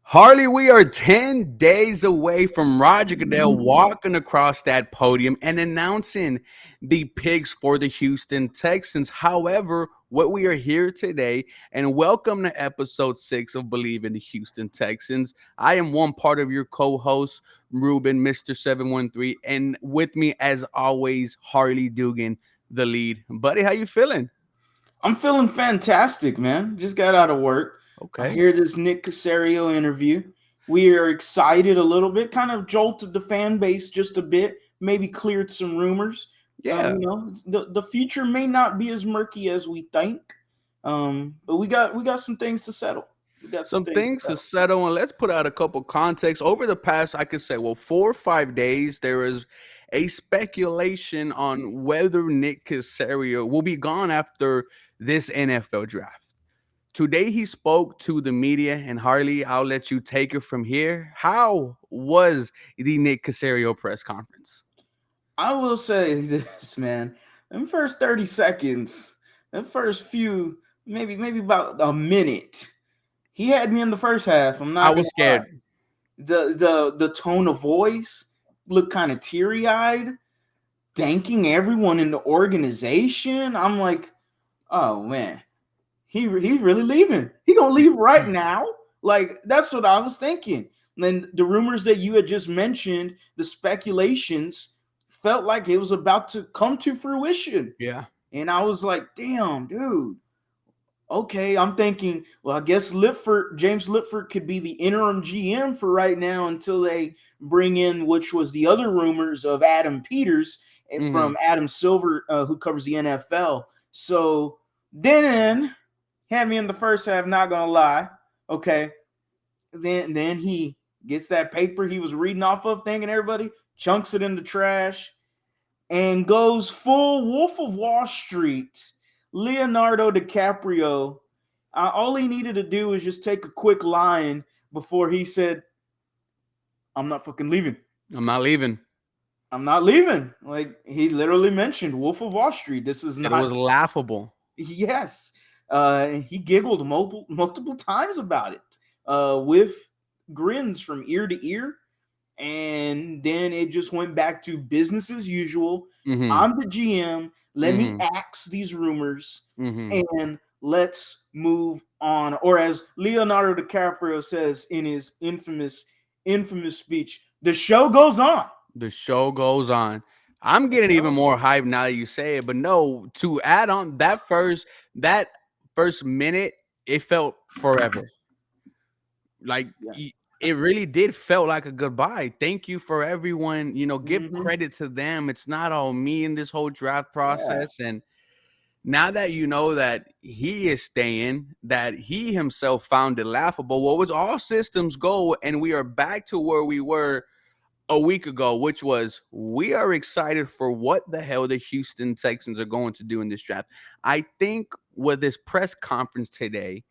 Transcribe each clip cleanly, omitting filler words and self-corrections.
Harley, we are 10 days away from Roger Goodell walking across that podium and announcing the picks for the Houston Texans. However, what we are here today, and welcome to episode 6 of Believe in the Houston Texans. I am one part of your co host, Ruben, Mr. 713, and with me, as always, Harley Dugan, the lead. Buddy, how you feeling? I'm feeling fantastic, man. Just got out of work. I Okay. hear this Nick Caserio interview. We are excited a little bit, kind of jolted the fan base just a bit, maybe cleared some rumors. Yeah. The future may not be as murky as we think, but we got some things to settle. We got some Some things to things to settle. settle, and let's put out a couple context. Over the past, I could say, 4 or 5 days, there is a speculation on whether Nick Caserio will be gone after this NFL draft. Today, he spoke to the media, and Harley, I'll let you take it from here. How was the Nick Caserio press conference? I will say this, man. In first 30 seconds, the first few, maybe about a minute, he had me in the first half. I'm I not gonna was lie. scared. The tone of voice looked kind of teary eyed, thanking everyone in the organization. I'm like, oh man, he's really leaving. He gonna leave right now. Like that's what I was thinking. And then the rumors that you had just mentioned, the speculations felt like it was about to come to fruition. Yeah. And I was like, damn, dude, okay, I'm thinking, well, I guess James Lipford could be the interim GM for right now until they bring in, which was the other rumors of Adam Peters Hmm. from Adam Silver, who covers the NFL. So then had me in the first half, not gonna lie. Okay. Then he gets that paper he was reading off of, thanking everybody, chunks it in the trash, and goes full Wolf of Wall Street, Leonardo DiCaprio. All he needed to do was just take a quick line before he said, "I'm not fucking leaving. I'm not leaving. I'm not leaving." Like he literally mentioned Wolf of Wall Street. This is Said it was not. laughable. Yes, he giggled multiple times about it, with grins from ear to ear. And then it just went back to business as usual. Hmm. I'm the GM. Let me Hmm. axe these rumors Hmm. and let's move on. Or as Leonardo DiCaprio says in his infamous speech, the show goes on. The show goes on. I'm The getting even show more goes hyped now that you say it, but no, to add on that first minute, it felt forever. Like yeah. it really did felt like a goodbye. Thank you for everyone. Give Mm-hmm. credit to them. It's not all me in this whole draft Yeah. process. And now that you know that he is staying, that he himself found it laughable, well, it's all systems go, and we are back to where we were a week ago, which was we are excited for what the hell the Houston Texans are going to do in this draft. I think with this press conference today,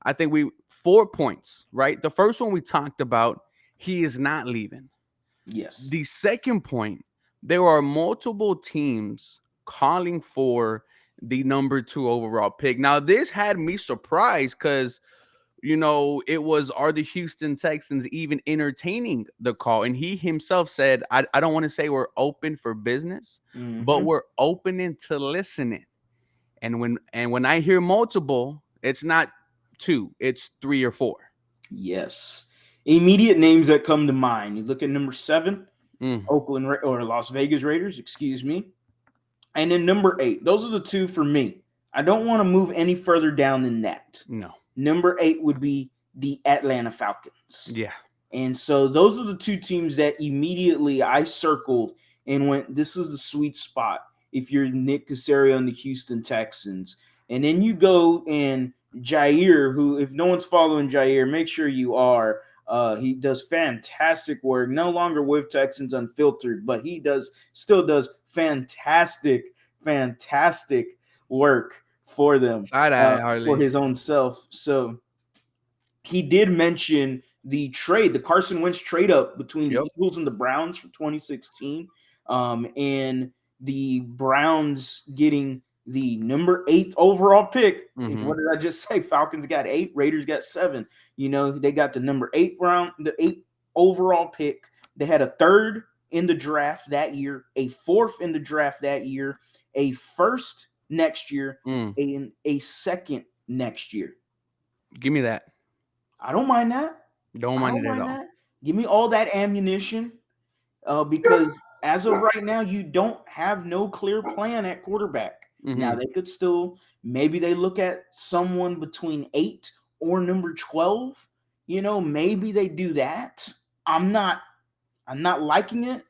I think 4 points, right? The first one we talked about, he is not leaving. Yes. The second point, there are multiple teams calling for the number 2 overall pick. Now, this had me surprised because it was, are the Houston Texans even entertaining the call? And he himself said, I don't want to say we're open for business, but Mm-hmm. we're opening to listening. And when I hear multiple, it's not 2, it's 3 or 4. Yes. Immediate names that come to mind. You look at number 7, Mm, or Las Vegas Raiders, excuse me. And then number 8. Those are the two for me. I don't want to move any further down than that. no. Number 8 would be the Atlanta Falcons. Yeah. And so those are the two teams that immediately I circled and went, this is the sweet spot if you're Nick Caserio and the Houston Texans. And then you go and Jair, who, if no one's following Jair, make sure you are. He does fantastic work. No longer with Texans Unfiltered, but he still does fantastic work for them, Side eye, for Harley. his own self. So he did mention the Carson Wentz trade up between the Yep. Eagles and the Browns from 2016, and the Browns getting the number 8 overall pick. Mm-hmm. What did I just say? Falcons got 8, Raiders got 7. They got the number 8 round, the 8 overall pick. They had a third in the draft that year, a fourth in the draft that year, a first next year, Mm. a second next year. Give me that. I don't mind that. Don't I mind don't it at mind all. that. Give me all that ammunition, because as of right now, you don't have no clear plan at quarterback. Now Mm-hmm. they could still, maybe they look at someone between 8 or number 12. Maybe they do that. I'm not I'm not liking it,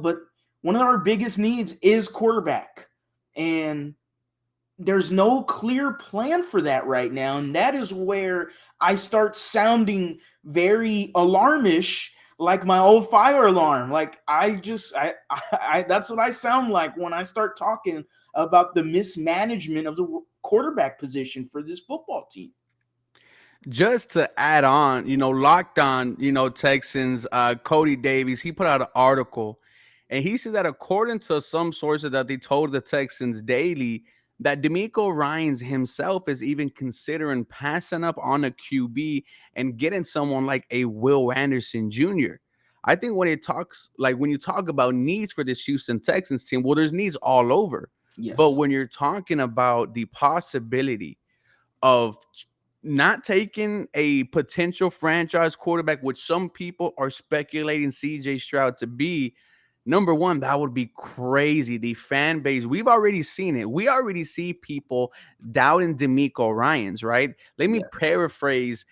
but one of our biggest needs is quarterback. And there's no clear plan for that right now. And that is where I start sounding very alarmish, like my old fire alarm. Like I that's what I sound like when I start talking about the mismanagement of the quarterback position for this football team. Just to add on, Locked On, Texans, Cody Davies, he put out an article and he said that according to some sources that they told the Texans daily, that D'Amico Ryans himself is even considering passing up on a QB and getting someone like a Will Anderson Jr. I think when you talk about needs for this Houston Texans team, well, there's needs all over. But Yes. when you're talking about the possibility of not taking a potential franchise quarterback, which some people are speculating CJ Stroud to be, number one, that would be crazy. The fan base, we've already seen it. We already see people doubting D'Amico Ryans, right? Let me Yes. paraphrase.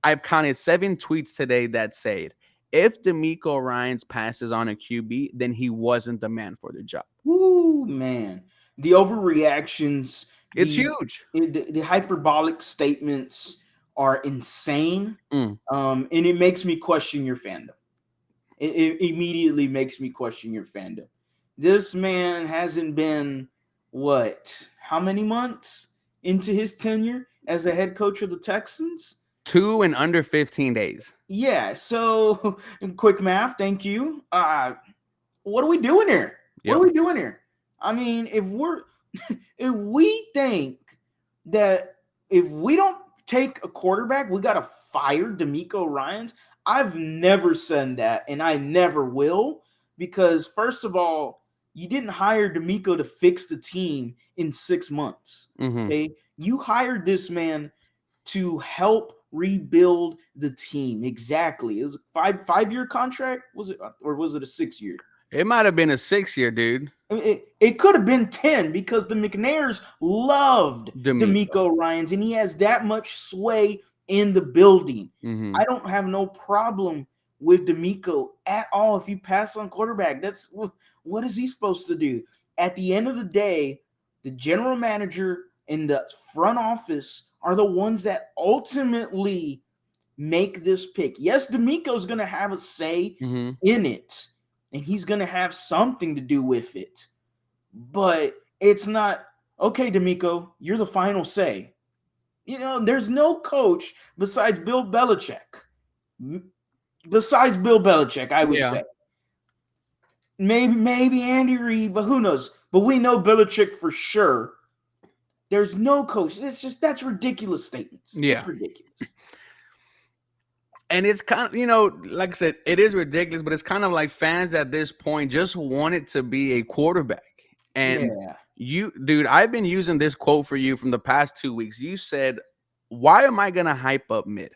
I've counted 7 tweets today that said, if D'Amico Ryans passes on a QB, then he wasn't the man for the job. Woo, man. The overreactions, It's the huge. the hyperbolic statements are insane. Mm. And it makes me question your fandom. It immediately makes me question your fandom. This man hasn't been, what, how many months into his tenure as a head coach of the Texans? 2 in under 15 days. Yeah, so quick math, thank you. What are we doing here? What are Yep. we doing here? I mean, if we think that if we don't take a quarterback, we gotta fire D'Amico Ryans. I've never said that, and I never will, because first of all, you didn't hire D'Amico to fix the team in 6 months. Mm-hmm. Okay, you hired this man to help rebuild the team. Exactly. It was a five-year contract, was it, or was it a 6 year? It might have been a 6 year, dude. I mean, it could have been 10 because the McNairs loved D'Amico. D'Amico Ryans and he has that much sway in the building. Mm-hmm. I don't have no problem with D'Amico at all if you pass on quarterback. That's what is he supposed to do? At the end of the day, the general manager and the front office are the ones that ultimately make this pick. Yes, D'Amico's going to have a say Mm-hmm. in it, and he's going to have something to do with it. But it's not, okay, D'Amico, you're the final say. There's no coach besides Bill Belichick. Besides Bill Belichick, I would Yeah. say. Maybe Andy Reid, but who knows? But we know Belichick for sure. There's no coach. That's ridiculous statements. Yeah. It's ridiculous. And it's kind of, like I said, it is ridiculous, but it's kind of like fans at this point just want it to be a quarterback. And Yeah. dude, I've been using this quote for you from the past 2 weeks. You said, why am I going to hype up mid?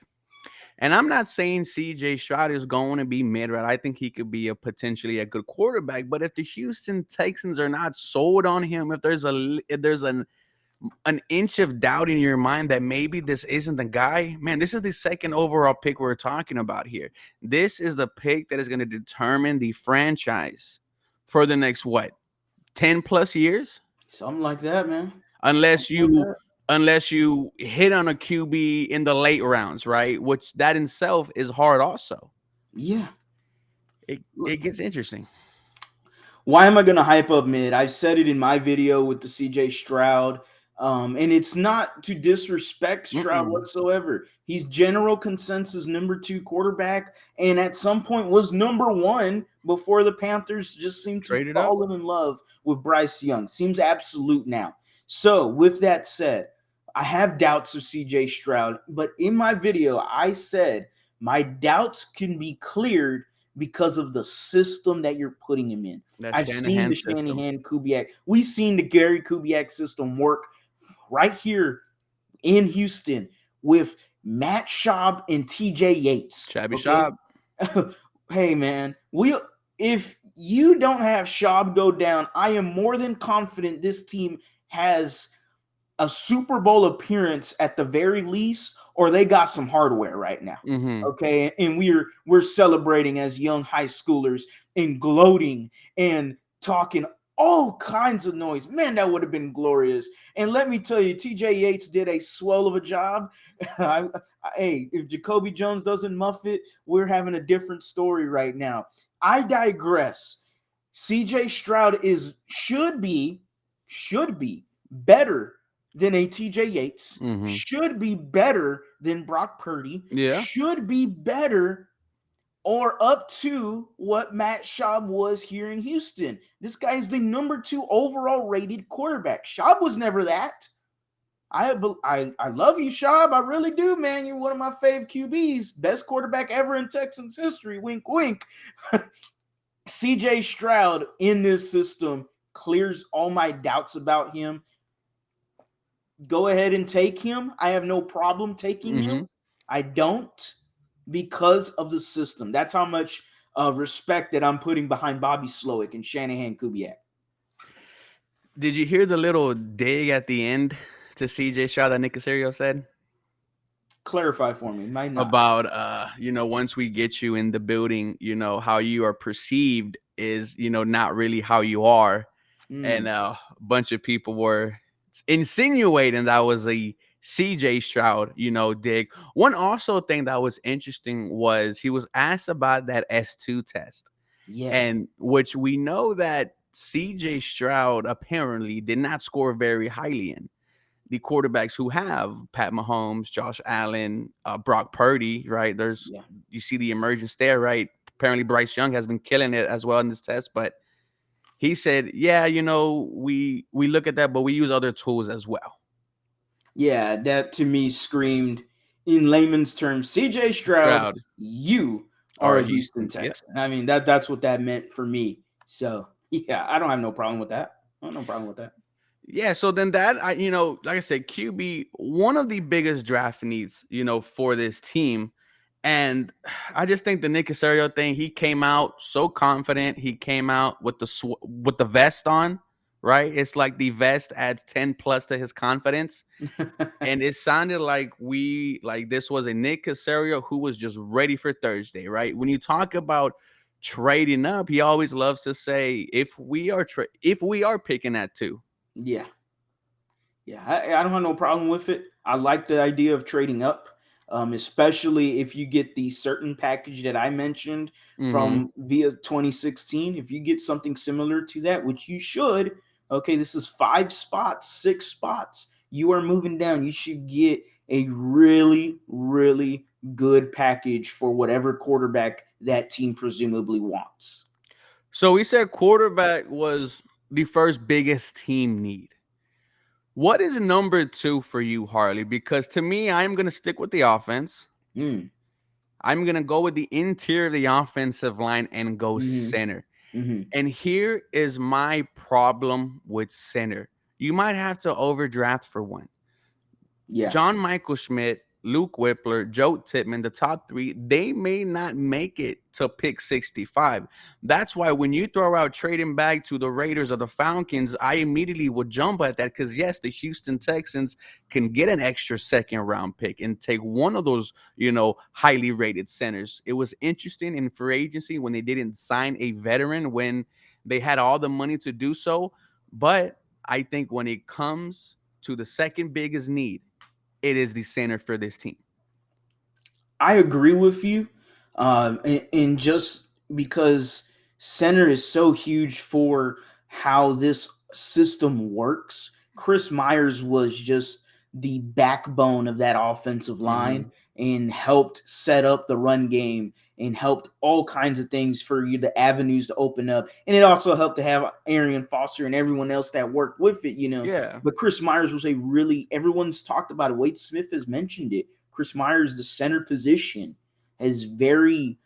And I'm not saying CJ Stroud is going to be mid, right? I think he could be potentially a good quarterback. But if the Houston Texans are not sold on him, if there's an inch of doubt in your mind that maybe this isn't the guy, man, this is the second overall pick we're talking about here. This is the pick that is going to determine the franchise for the next, 10 plus years? Something like that, man. Unless Something like you that. unless you hit on a QB in the late rounds, right? Which that in itself is hard also. Yeah. It gets interesting. Why am I going to hype up mid? I said it in my video with the CJ Stroud. And it's not to disrespect Stroud whatsoever. He's general consensus number 2 quarterback, and at some point was number 1 before the Panthers just seemed to Traded up. fall in love with Bryce Young. Seems absolute now. So, with that said, I have doubts of CJ Stroud, but in my video, I said my doubts can be cleared because of the system that you're putting him in. That I've seen Shanahan the system. Shanahan Kubiak. We've seen the Gary Kubiak system work right here in Houston with Matt Schaub and TJ Yates. Shabby Okay. shop. Hey man, we if you don't have Schaub go down, I am more than confident this team has a Super Bowl appearance at the very least, or they got some hardware right now. Mm-hmm. Okay, and we're celebrating as young high schoolers and gloating and talking all kinds of noise. Man, that would have been glorious. And let me tell you, TJ Yates did a swell of a job. Hey, if Jacoby Jones doesn't muff it, we're having a different story right now. I digress. CJ Stroud should be better than a TJ Yates, Mm-hmm. should be better than Brock Purdy, Yeah. should be better or up to what Matt Schaub was here in Houston. This guy is the number 2 overall rated quarterback. Schaub was never that. I love you, Schaub. I really do, man. You're one of my fave QBs. Best quarterback ever in Texans history. Wink, wink. CJ Stroud in this system clears all my doubts about him. Go ahead and take him. I have no problem taking him. Mm-hmm. I don't because of the system. That's how much respect that I'm putting behind Bobby Slowick and Shanahan Kubiak. Did you hear the little dig at the end to CJ Stroud that Nick Caserio said Clarify for me. Might not. about once we get you in the building, how you are perceived is, not really how you are. And Mm, a bunch of people were insinuating that was a CJ Stroud, dig. One also thing that was interesting was he was asked about that S2 test, yes. and which we know that CJ Stroud apparently did not score very highly in. The quarterbacks who have Pat Mahomes, Josh Allen, Brock Purdy, right? Yeah. You see the emergence there, right? Apparently Bryce Young has been killing it as well in this test, but he said, "Yeah, we look at that, but we use other tools as well." Yeah, that to me screamed in layman's terms, CJ Stroud, Stroud you are or a Houston Houston, yep, Texan. I mean, that's what that meant for me. So yeah, I don't have no problem with that. I have no problem with that. yeah. So then that like I said, QB one of the biggest draft needs, for this team, and I just think the Nick Caserio thing. He came out so confident. He came out with with the vest on, right? It's like the vest adds 10 plus to his confidence. And it sounded like this was a Nick Caserio who was just ready for Thursday, right? When you talk about trading up, he always loves to say, if we are picking at 2." Yeah. Yeah, I don't have no problem with it. I like the idea of trading up, especially if you get the certain package that I mentioned Mm-hmm. from via 2016. If you get something similar to that, which you should, okay, this is 5 spots, 6 spots. You are moving down. You should get a really, really good package for whatever quarterback that team presumably wants. So we said quarterback was the first biggest team need. What is number 2 for you, Harley? Because to me, I'm going to stick with the offense. Mm, I'm going to go with the interior of the offensive line and go hmm center. hmm And here is my problem with center. You might have to overdraft for one. Yeah. John Michael Schmidt, Luke Whippler, Joe Tippmann, the top 3, they may not make it to pick 65. That's why when you throw out trading back to the Raiders or the Falcons, I immediately would jump at that because, yes, the Houston Texans can get an extra second round pick and take one of those, highly rated centers. It was interesting in free agency when they didn't sign a veteran when they had all the money to do so. But I think when it comes to the second biggest need, it is the center for this team. I agree with you, and just because center is so huge for how this system works. Chris Myers was just the backbone of that offensive line Mhm. and helped set up the run game and helped all kinds of things for you, the avenues to open up. And it also helped to have Arian Foster and everyone else that worked with it, you know. Yeah. But Chris Myers was a really, everyone's talked about it. Wade Smith has mentioned it. Chris Myers, the center position, is very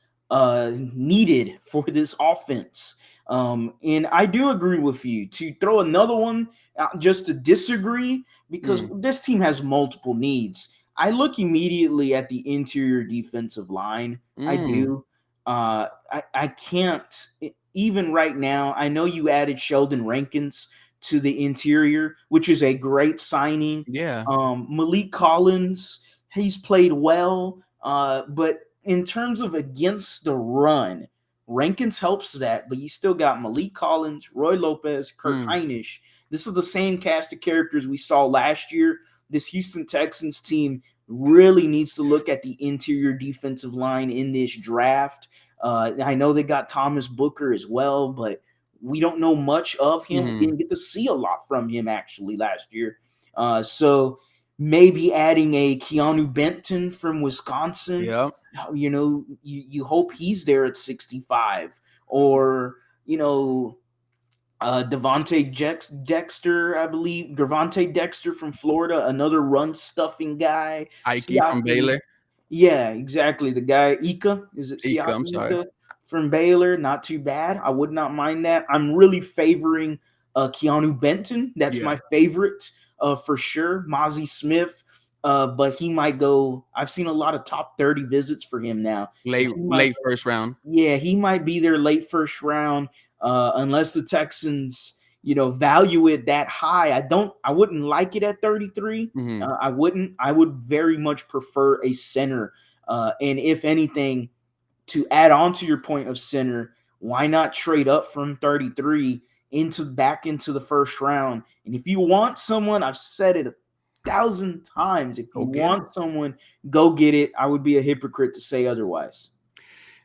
needed for this offense. And I do agree with you to throw another one out just to disagree because Mm. this team has multiple needs. I look immediately at the interior defensive line. I Mm. do. I can't even right now. I know you added Sheldon Rankins to the interior, which is a great signing. Yeah. Malik Collins, he's played well, but in terms of against the run, Rankins helps that, but you still got Malik Collins, Roy Lopez, Kurt Mm. Heinisch. This is the same cast of characters we saw last year. This Houston Texans team really needs to look at the interior defensive line in this draft. I know they got Thomas Booker as well, but we don't know much of him. We Mm-hmm. didn't get to see a lot from him actually last year. So maybe adding a Keanu Benton from Wisconsin. Yep. You hope he's there at 65, or you know, Dexter, I believe Devontae Dexter from Florida, another run stuffing guy. Ike from Siaki, Baylor. yeah, exactly. The guy Ika, is it Ike, I'm Siaki sorry. Ika from Baylor? Not too bad. I would not mind that. I'm really favoring Keanu Benton. That's Yeah. my favorite for sure. Mozzie Smith, but he might go. I've seen a lot of top 30 visits for him now, so Late he might late first round. yeah, he might be there late first round, unless the Texans, value it that high. I wouldn't like it at 33. Mm-hmm. I wouldn't. I would very much prefer a center. And if anything, to add on to your point of center, why not trade up from 33 into back into the first round? And if you want someone, I've said it 1,000 times. If Go you get it. want someone, go get it. I would be a hypocrite to say otherwise.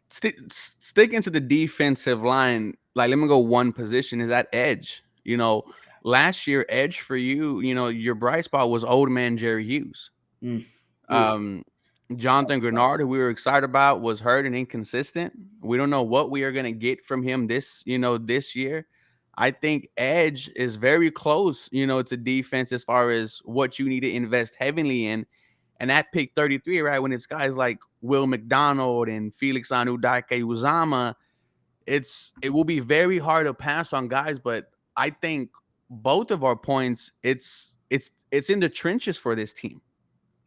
Sticking to the defensive line, like let me go one position is that edge. Last year edge for you, your bright spot was old man Jerry Hughes. Mm. Oof. Um, Jonathan Grenard, who we were excited about, was hurt and inconsistent. We don't know what we are gonna get from him this year. I think edge is very close, to defense as far as what you need to invest heavily in. And at pick 33, right, when it's guys like Will McDonald and Felix Anudike Uzama, it will be very hard to pass on guys. But I think both of our points, it's in the trenches for this team,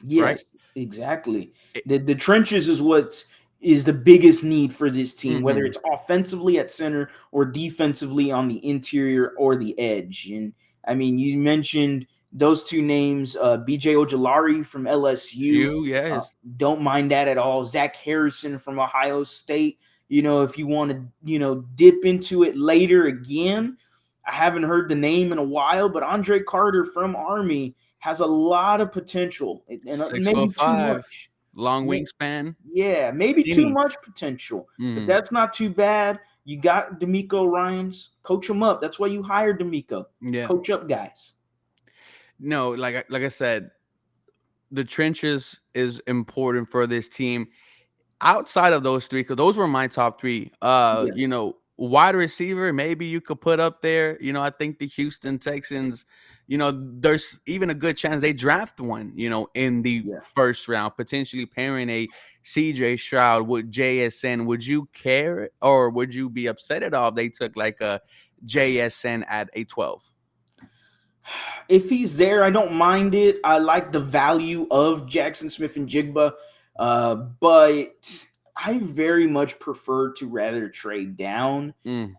right? Yes, exactly. The trenches is what is the biggest need for this team, whether Mm-hmm. it's offensively at center or defensively on the interior or the edge. And I mean, you mentioned those two names, BJ Ojolari from LSU. You, Uh, yes. don't mind that at all. Zach Harrison from Ohio State. If you want to, dip into it later again, I haven't heard the name in a while, but Andre Carter from Army has a lot of potential and Six maybe foot too five, much. long May- wingspan. Yeah, maybe too Skinny. much potential, but Mm, that's not too bad. You got D'Amico Ryans, coach him up. That's why you hired D'Amico. yeah. Coach up guys. No, like I said, the trenches is important for this team. Outside of those three, because those were my top three. Yeah, Wide receiver, maybe you could put up there. I think the Houston Texans, there's even a good chance they draft one, in the yeah. first round, potentially pairing a CJ Stroud with JSN. Would you care or would you be upset at all if they took like a JSN at a 12? If he's there, I don't mind it. I like the value of Jackson Smith and Jigba, but I very much prefer to rather trade down. Mm,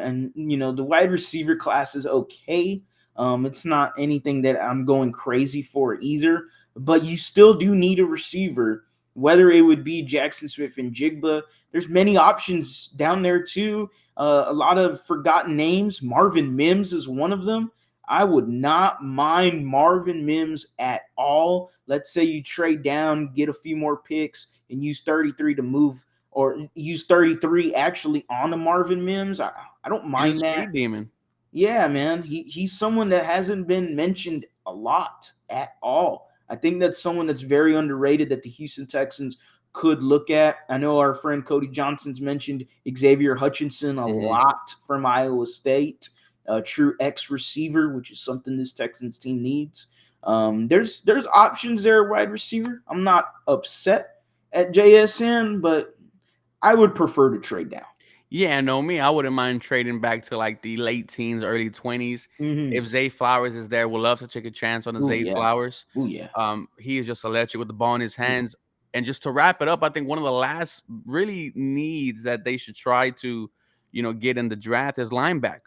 And the wide receiver class is okay. It's not anything that I'm going crazy for either, but you still do need a receiver, whether it would be Jackson Smith and Jigba. There's many options down there too. A lot of forgotten names. Marvin Mims is one of them. I would not mind Marvin Mims at all. Let's say you trade down, get a few more picks, and use 33 to move, or use 33 actually on the Marvin Mims. I don't he's a mind that. speed demon. Yeah, man. He's someone that hasn't been mentioned a lot at all. I think that's someone that's very underrated that the Houston Texans could look at. I know our friend Cody Johnson's mentioned Xavier Hutchinson a Mm-hmm. lot from Iowa State, a true X receiver, which is something this Texans team needs. There's options there, wide receiver. I'm not upset at JSN, but I would prefer to trade down. Yeah, no, me, I wouldn't mind trading back to like the late teens, early 20s. Mm-hmm. If Zay Flowers is there, we'll love to take a chance on a Oh Zay yeah. Flowers. Oh yeah. He is just electric with the ball in his Ooh. hands. And just to wrap it up, I think one of the last really needs that they should try to, get in the draft is linebacker.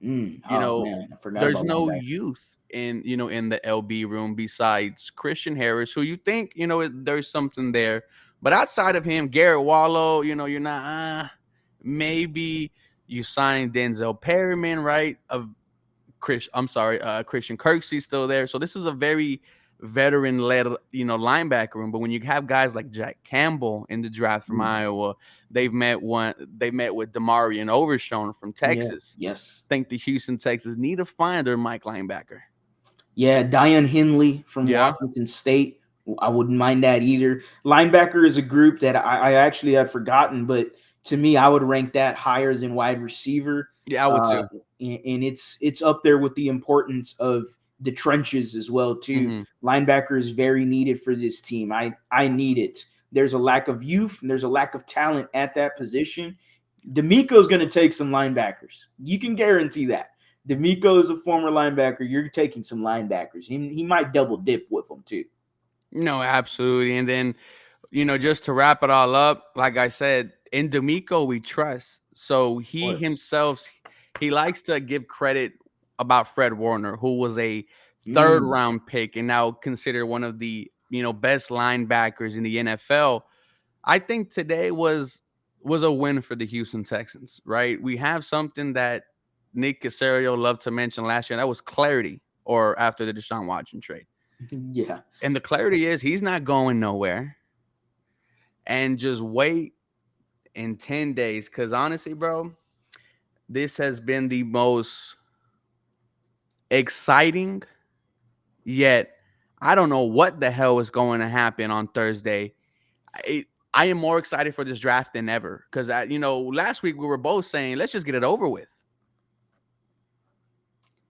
You Oh know, man, I forgot there's about no linebacker. youth in the LB room besides Christian Harris, who you think, there's something there. But outside of him, Garrett Wallow, you're not maybe you signed Denzel Perryman, right? Christian Kirksey's still there. So this is a very veteran led, linebacker room. But when you have guys like Jack Campbell in the draft from Mm, Iowa, they met with Demarion Overshown from yeah. Texas. Yes. Think the Houston Texans need to find their Mike linebacker. Yeah, Diane Henley from Yeah. Washington State. I wouldn't mind that either. Linebacker is a group that I actually had forgotten, but to me, I would rank that higher than wide receiver. Yeah, I would Uh, too. and it's up there with the importance of the trenches as well too. Hmm. Linebacker is very needed for this team. I need it. There's a lack of youth and there's a lack of talent at that position. D'Amico's going to take some linebackers. You can guarantee that. D'Amico is a former linebacker. You're taking some linebackers. He might double dip with them too. No, absolutely. And then, just to wrap it all up, like I said, in D'Amico we trust. So Of he course. himself, he likes to give credit about Fred Warner, who was a third Mm. round pick and now considered one of the best linebackers in the NFL. I think today was a win for the Houston Texans, right? We have something that Nick Caserio loved to mention last year, and that was clarity, or after the Deshaun Watson trade. Yeah. And the clarity is he's not going nowhere. And just wait in 10 days. Cause honestly, bro, this has been the most exciting, yet I don't know what the hell is going to happen on Thursday. I, I am more excited for this draft than ever. Cause last week we were both saying, let's just get it over with.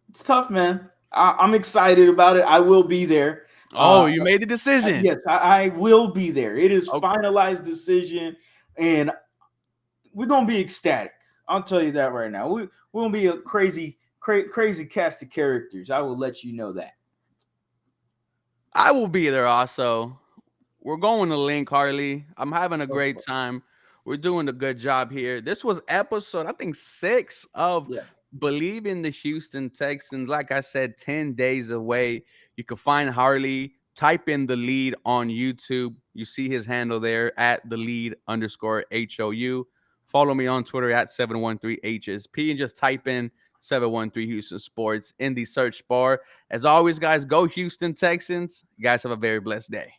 It's tough, man. I'm excited about it. I will be there. Uh, Oh, you made the decision. yes, I will be there. It is Okay. finalized decision, and we're gonna be ecstatic. I'll tell you that right now. We're gonna be a crazy cast of characters. I will let you know that. I will be there also. We're going to link, Harley. I'm having a Of great course. time. We're doing a good job here. This was episode, I think, 6 of Yeah. Believe in the Houston Texans. Like I said, 10 days away. You can find Harley. Type in the lead on YouTube. You see his handle there at the lead underscore HOU. Follow me on Twitter at 713HSP and just type in 713 Houston Sports in the search bar. As always, guys, go Houston Texans. You guys have a very blessed day.